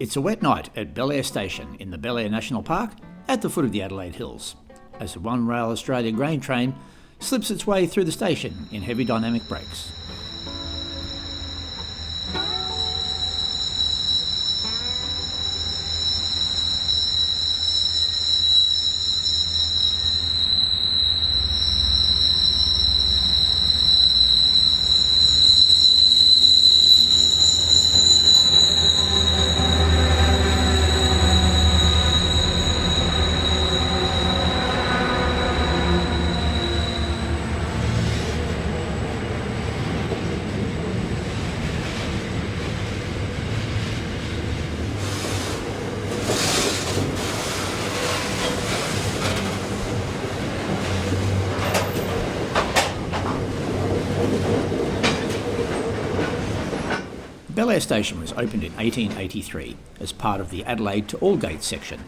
It's a wet night at Belair Station in the Belair National Park at the foot of the Adelaide Hills as the One Rail Australia grain train slips its way through the station in heavy dynamic brakes. Belair Station was opened in 1883 as part of the Adelaide to Aldgate section.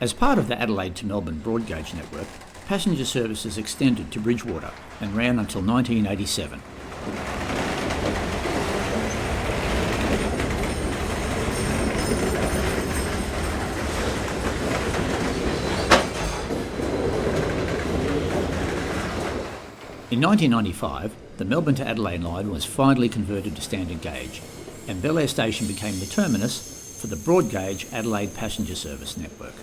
As part of the Adelaide to Melbourne broad gauge network, passenger services extended to Bridgewater and ran until 1987. In 1995, the Melbourne to Adelaide line was finally converted to standard gauge, and Belair Station became the terminus for the broad gauge Adelaide passenger service network.